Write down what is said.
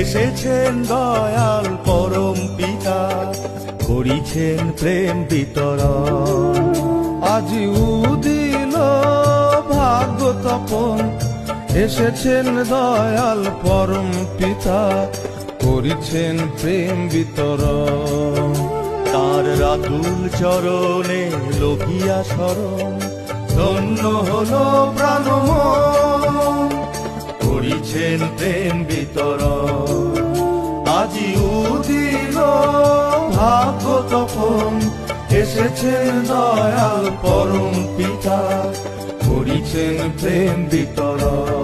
এসেছেন দয়াল পরম পিতা, করিছেন প্রেম বিতরণ। আজি উদিল ভাগ্য তপন, এসেছেন দয়াল পরম পিতা, করিছেন প্রেম বিতরণ। তার রাতুল চরণে লোভিয়া শরণ, ধন্য হলো প্রাণ মন, করিছেন প্রেম বিতরণ। আজি উদিল ভাগ্য তপন, এসেছেন দয়াল পরম পিতা, করিছেন প্রেম বিতরণ।